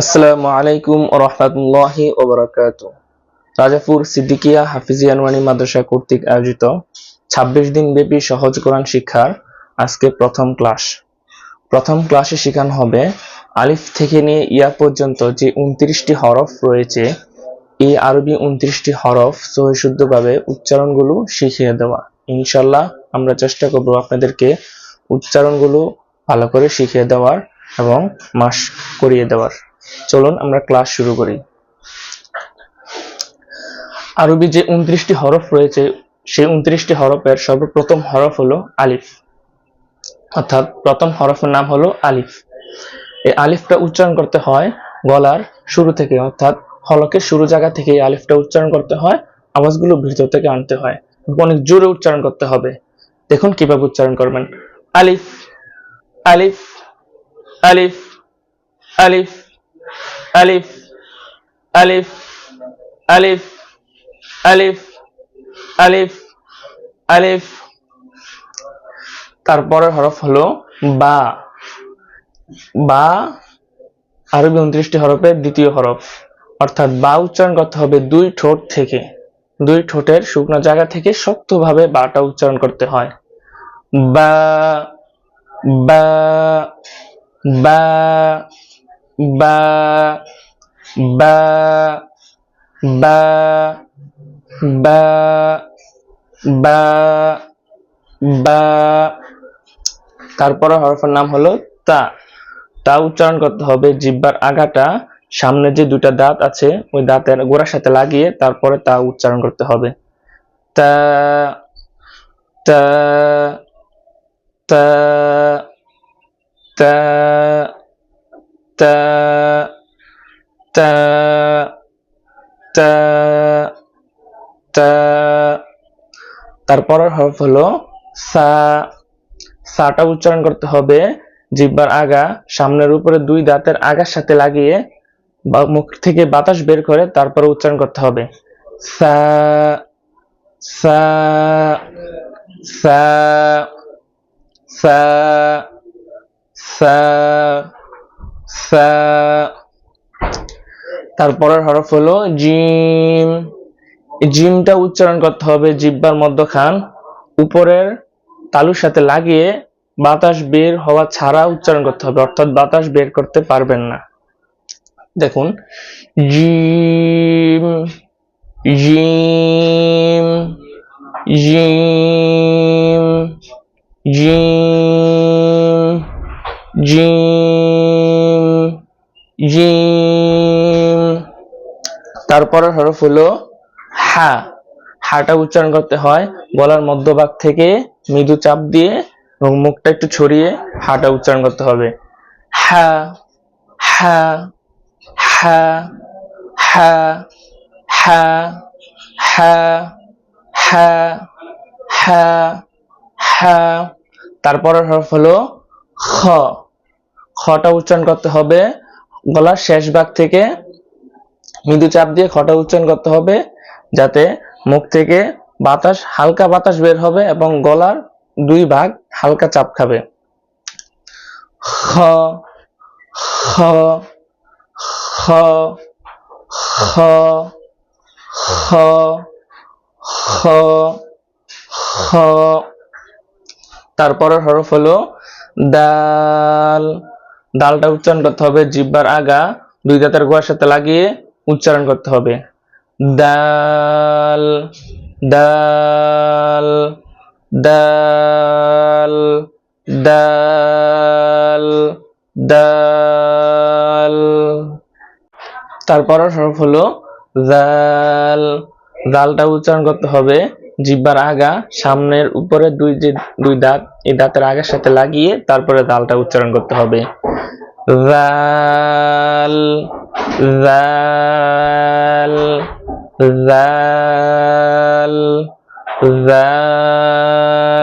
আসসালামু আলাইকুম ওয়া রাহমাতুল্লাহি ওয়া বারাকাতুহু। রাজাপুর সিদ্দিকিয়া হাফিজিয়া নুরানী মাদ্রাসা কর্তৃক আয়োজিত 26 দিন ব্যাপী সহজ কোরআন শিক্ষার আজকে প্রথম ক্লাসে শেখানো হবে আলিফ থেকে নিয়ে ইয়া পর্যন্ত যে 29টি হরফ রয়েছে, এই আরবি 29টি হরফ সহিশুদ্ধভাবে উচ্চারণগুলো শিখিয়ে দেওয়া। ইনশাআল্লাহ আমরা চেষ্টা করব আপনাদেরকে উচ্চারণগুলো ভালো করে শিখিয়ে দেওয়ার এবং মাস করিয়ে দেওয়ার। চলুন আমরা ক্লাস শুরু করি। আরবি যে 29টি হরফ রয়েছে, সেই 29টি হরফের সর্বপ্রথম হরফ হলো আলিফ, অর্থাৎ প্রথম হরফের নাম হলো আলিফ। এই আলিফটা উচ্চারণ করতে হয় গলার শুরু থেকে, অর্থাৎ হলকের শুরু জায়গা থেকে এই আলিফটা উচ্চারণ করতে হয়, আওয়াজগুলো ভিতর থেকে আনতে হয়, অনেক জোরে উচ্চারণ করতে হবে। দেখুন কিভাবে উচ্চারণ করবেন। আলিফ আলিফ আলিফ আলিফ আলিফ আলিফ আলিফ আলিফ আলিফ আলিফ। তারপরের হরফ হলো বা। বা আরবি 29টি হরফের দ্বিতীয় হরফ, অর্থাৎ বা উচ্চারণ করতে হবে দুই ঠোঁট থেকে, দুই ঠোঁটের শুকনো জায়গা থেকে শক্তভাবে বাটা উচ্চারণ করতে হয়। বা বা বা বা বা বা বা বা বা। তারপরে হরফের নাম হলো তা। তা উচ্চারণ করতে হবে জিহ্বার আগাটা সামনে যে দুটা দাঁত আছে ওই দাঁতের গোড়ার সাথে লাগিয়ে তারপরে তা উচ্চারণ করতে হবে। তা তা তা তা তা তা তা তা। তারপরের হরফ হলো সা। সাটা উচ্চারণ করতে হবে জিহ্বার আগা সামনের উপরে দুই দাঁতের আগার সাথে লাগিয়ে মুখ থেকে বাতাস বের করে তারপরে উচ্চারণ করতে হবে। সা সা সা সা সা সা। তারপরের হরফ হলো জিম। জিমটা উচ্চারণ করতে হবে জিহ্বার মধ্যখান উপরের তালুর সাথে লাগিয়ে বাতাস বের হওয়া ছাড়া উচ্চারণ করতে হবে, অর্থাৎ বাতাস বের করতে পারবেন না। দেখুন gym gym gym gym gym gym. তারপরের হরফ হলো হা। হাটা উচ্চারণ করতে হয় গলার মধ্যভাগ থেকে মৃদু চাপ দিয়ে এবং মুখটা একটু ছড়িয়ে হাটা উচ্চারণ করতে হবে। হা হা হা হা হা হা হা হা হা। তারপরের হরফ হলো খ। খটা উচ্চারণ করতে হবে গলার শেষ ভাগ থেকে মৃদু চাপ দিয়ে খটা উচ্চারণ করতে হবে, যাতে মুখ থেকে বাতাস হালকা বাতাস বের হবে এবং গলার দুই ভাগ হালকা চাপ খাবে। খ খ খ খ খ খ খ। তারপরের হরফ হলো দাল। দালটা উচ্চারণ করতে হবে জিহ্বার আগা দুই দাঁতের গোড়ার সাথে লাগিয়ে উচ্চারণ করতে হবে। দাল দাল দাল দাল দাল। তারপরের হরফ হলো জাল। জালটা উচ্চারণ করতে হবে জিহ্বার আগা সামনের উপরে দুই দাঁত এই দাঁতের আগার সাথে লাগিয়ে তারপরে জালটা উচ্চারণ করতে হবে। জাল জাল জাল জাল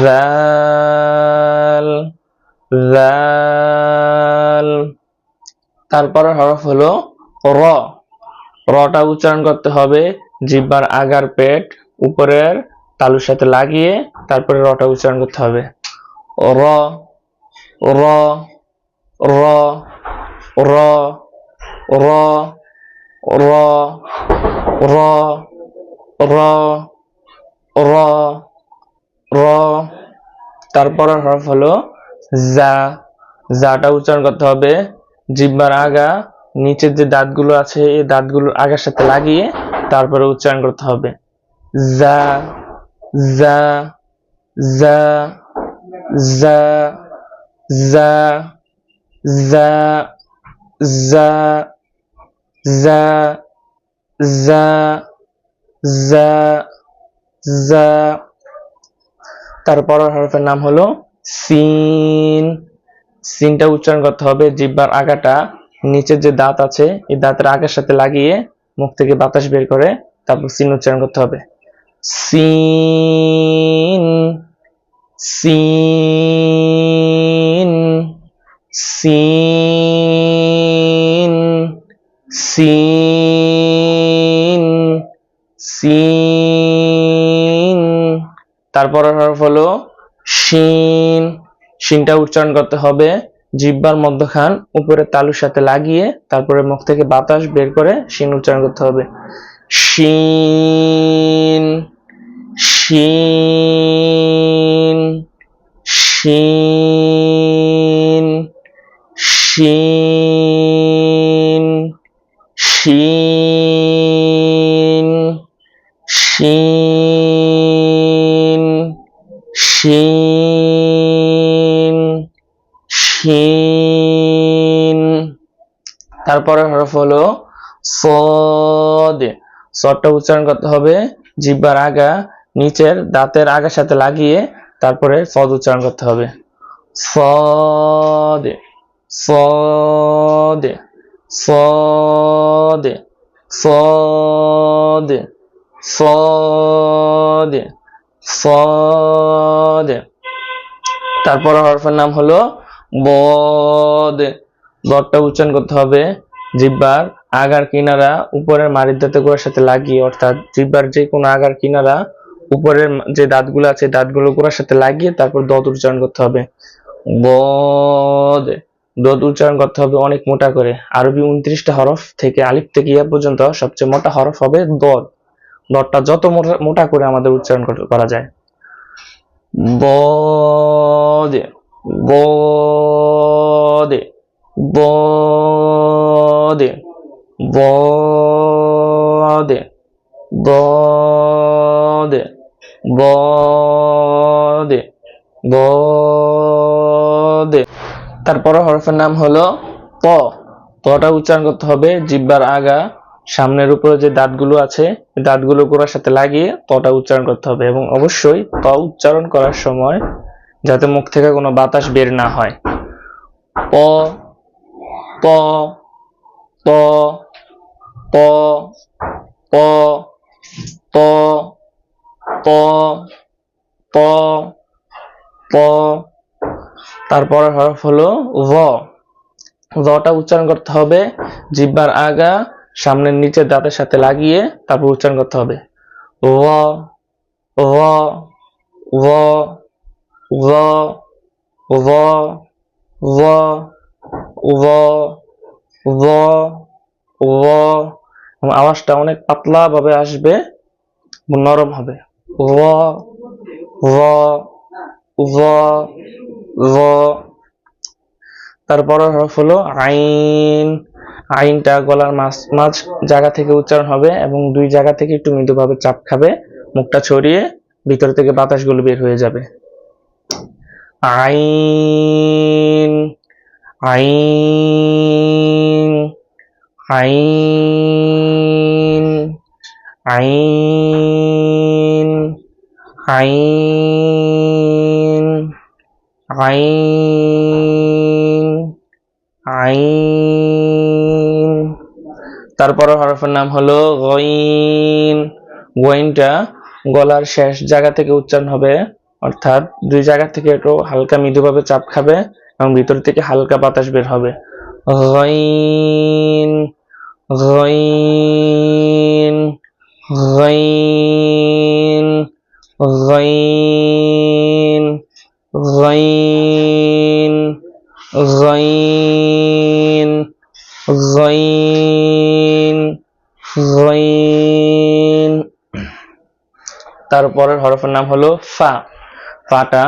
জাল জাল। তারপরে হরফ হলো র। রটা উচ্চারণ করতে হবে জিহ্বার আগার পেট উপরের তালুর সাথে লাগিয়ে তারপরে রটা উচ্চারণ করতে হবে। র র র র র র র র র র। তারপরের হরফ হলো জা। জাটা উচ্চারণ করতে হবে জিহ্বার আগা নিচের যে দাঁতগুলো আছে এই দাঁতগুলোর আগার সাথে লাগিয়ে তারপরে উচ্চারণ করতে হবে জা জা জা জা জা জা জা জা জা জা জা। তারপরের হরফের নাম হলো সিন। সিনটা উচ্চারণ করতে হবে জিহ্বার আগাটা নিচের যে দাঁত আছে এই দাঁতের আগার সাথে লাগিয়ে মুখ থেকে বাতাস বের করে তারপর সিন উচ্চারণ করতে হবে সিন সিন সিন সিন সিন। তারপরের হরফ হলো শিন। শিনটা উচ্চারণ করতে হবে জিহ্বার মধ্যখান উপরে তালুর সাথে লাগিয়ে তারপরে মুখ থেকে বাতাস বের করে শিন উচ্চারণ করতে হবে শিন শিন শিন শিন শিন শিন শিন শিন। তারপরে হরফ হলো সদ। সদটা উচ্চারণ করতে হবে জিহ্বার আগা নিচের দাঁতের আগার সাথে লাগিয়ে তারপরে সদ উচ্চারণ করতে হবে সদ সদ সদ সদ সদ সদ। তারপর হরফের নাম হলো বদ। বদটা উচ্চারণ করতে হবে জিহ্বার আগার কিনারা উপরের মাড়ির দাঁতের সাথে লাগিয়ে অর্থাৎ জিহ্বার যে কোনো আগার কিনারা উপরের যে দাঁতগুলো আছে দাঁতগুলো গোড়ার সাথে লাগিয়ে তারপর দদ উচ্চারণ করতে হবে বদ। দদ উচ্চারণ করতে হবে অনেক মোটা করে। আরবি 29টা হরফ থেকে আলিফ থেকে ইয়া পর্যন্ত সবচেয়ে মোটা হরফ হবে দদ। দদটা যত মোটা করে আমাদের উচ্চারণ করা যায় বদ বদ বদ বদ বদ বদ বদ। তারপর হরফের নাম হলো ত। তটা উচ্চারণ করতে হবে জিহ্বার আগা সামনের উপরে যে দাঁতগুলো আছে দাঁতগুলো গোড়ার সাথে লাগিয়ে তটা উচ্চারণ করতে হবে এবং অবশ্যই ত উচ্চারণ করার সময় যাতে মুখ থেকে কোনো বাতাস বের না হয় ত ত ত ত ত ত ত ত ত। তারপরের হরফ হলো ভ। ভটা উচ্চারণ করতে হবে জিহ্বার আগা সামনের নিচের দাঁতের সাথে লাগিয়ে তারপর উচ্চারণ করতে হবে ভ ভ ভ ভ ভ ভ ভ ভ ভ। আওয়াজটা অনেক পাতলা ভাবে আসবে নরম হবে ভ ভ ভ ভ। তারপরের হরফ হলো আইন। আইনটা গলার মাঝ জায়গা থেকে উচ্চারণ হবে এবং দুই জায়গা থেকে একটু মৃদুভাবে চাপ খাবে মুখটা ছড়িয়ে ভিতর থেকে বাতাসগুলো বের হয়ে যাবে আইন আইন আইন আইন আইন আইন আইন। তারপরে হরফের নাম হলো গইন। গইনটা গলার শেষ জায়গা থেকে উচ্চারণ হবে অর্থাৎ দুই জায়গা থেকে একটু হালকা মৃদুভাবে চাপ খাবে এবং ভিতর থেকে হালকা বাতাস বের হবে গইন গইন গইন গইন গইন গইন গইন গইন। তারপরের হরফের নাম হলো ফা। ফাটা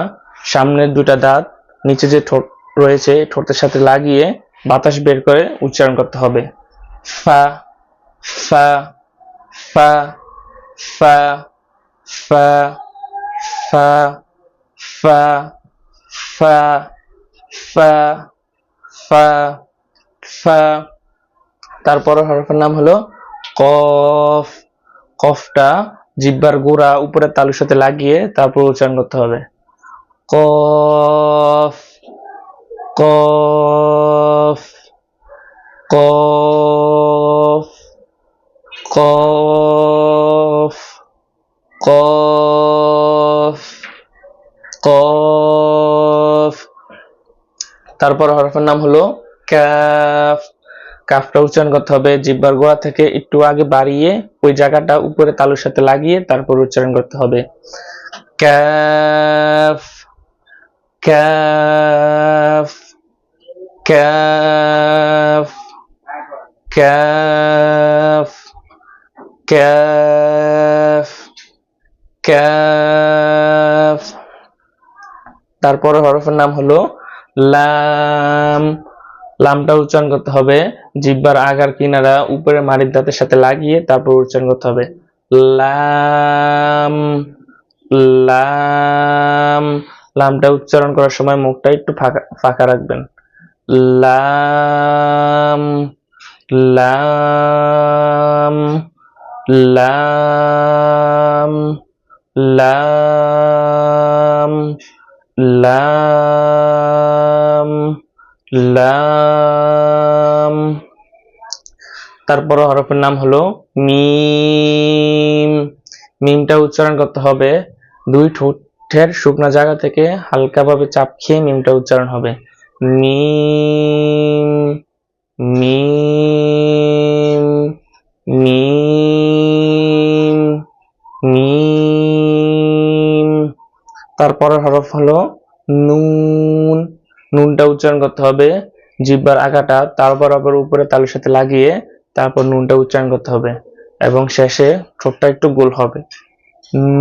সামনের দুটা দাঁত নিচে যে ঠোঁট রয়েছে ঠোঁটের সাথে লাগিয়ে বাতাস বের করে উচ্চারণ করতে হবে। ফা ফা ফা ফা ফা ফা ফা ফা ফা ফা ফা। তারপরের হরফের নাম হলো কফ। কফটা জিহ্বার গোড়া উপরের তালুর সাথে লাগিয়ে তারপর উচ্চারণ করতে হবে। কফ কফ কফ কফ কফ কফ। তারপর হরফের নাম হলো কাফ। কাফটা উচ্চারণ করতে হবে জিহ্বার গোড়া থেকে একটু আগে বাড়িয়ে ওই জায়গাটা উপরে তালুর সাথে লাগিয়ে তারপর উচ্চারণ করতে হবে। Calf calf calf calf calf calf. তারপর হরফের নাম হলো লাম। লামটা উচ্চারণ করতে হবে জিহ্বার আগার কিনারা উপরে মাড়ির দাঁতের সাথে লাগিয়ে তারপর উচ্চারণ করতে হবে। লাম লাম। লামটা উচ্চারণ করার সময় মুখটা একটু ফাঁকা রাখবেন। লাম লাম লাম লাম লাম লাম। তারপর হরফের নাম হলো মিম। মিমটা উচ্চারণ করতে হবে দুই ঠোঁটের শুকনো জায়গা থেকে হালকাভাবে চাপ খেয়ে মিমটা উচ্চারণ হবে। মিম মিম মিম মিম। তারপরের হরফ হলো নুন। নুনটা উচ্চারণ করতে হবে জিহ্বার আগাটা তার বরাবর উপরে তালুর সাথে লাগিয়ে তারপর নুনটা উচ্চারণ করতে হবে এবং শেষে ঠোঁটটা একটু গোল হবে।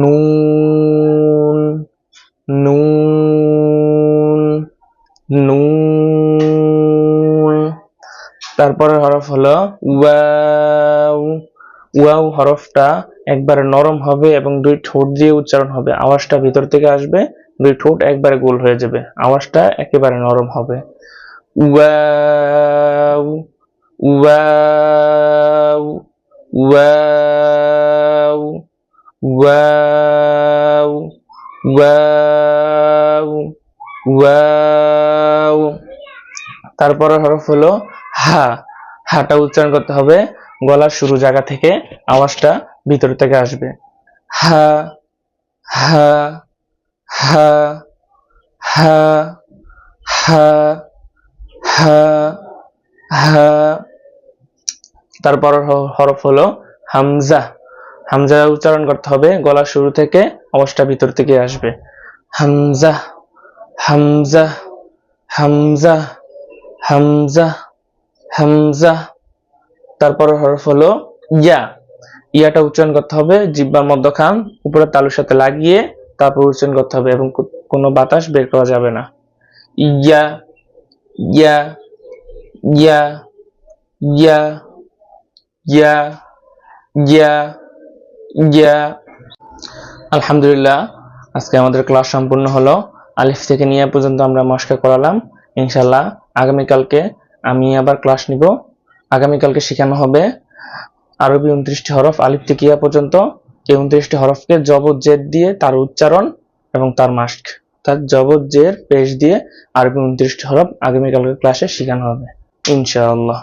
নুন নুন নুন। তারপরের হরফ হলো ওয়াও। ওয়াও হরফটা একবারে নরম হবে এবং দুই ঠোঁট দিয়ে উচ্চারণ হবে। আওয়াজটা ভিতর থেকে আসবে, দুই ঠোঁট একবারে গোল হয়ে যাবে, আওয়াজটা একেবারে নরম হবে। Wow wow wow wow wow wow. তারপরের হরফ হলো হা। হাটা উচ্চারণ করতে হবে গলার শুরু জায়গা থেকে, আওয়াজটা ভিতর থেকে আসবে। হা হা হা হা হা হা হা। তারপর হরফ হলো হামজা। হামজা উচ্চারণ করতে হবে গলার শুরু থেকে, আওয়াজটা ভিতর থেকে আসবে। হামজা হামজা হামজা হামজা হামজা। তারপর হরফ হলো ইয়া। ইয়াটা উচ্চারণ করতে হবে জিহ্বার মধ্যখান উপরে তালুর সাথে লাগিয়ে তারপর উচ্চারণ করতে হবে এবং কোনো বাতাস বের করা যাবে না। ইয়া ইয়া ইয়া ইয়া ইয়া ইয়া ইয়া। আলহামদুলিল্লাহ, আজকে আমাদের ক্লাস সম্পূর্ণ হলো। আলিফ থেকে নিয়ে পর্যন্ত আমরা মশকা করালাম। ইনশাআল্লাহ আগামীকালকে আমি আবার ক্লাস নিব। আগামীকালকে শেখানো হবে আরবি 29টি হরফ আলিফ থেকে ইয়া পর্যন্ত। এই 29টি হরফকে জবর জের দিয়ে তার উচ্চারণ এবং তার মাস্ক, তার জবর জের পেশ দিয়ে আরবি 29টি হরফ আগামীকালকে ক্লাসে শেখানো হবে ইনশাআল্লাহ।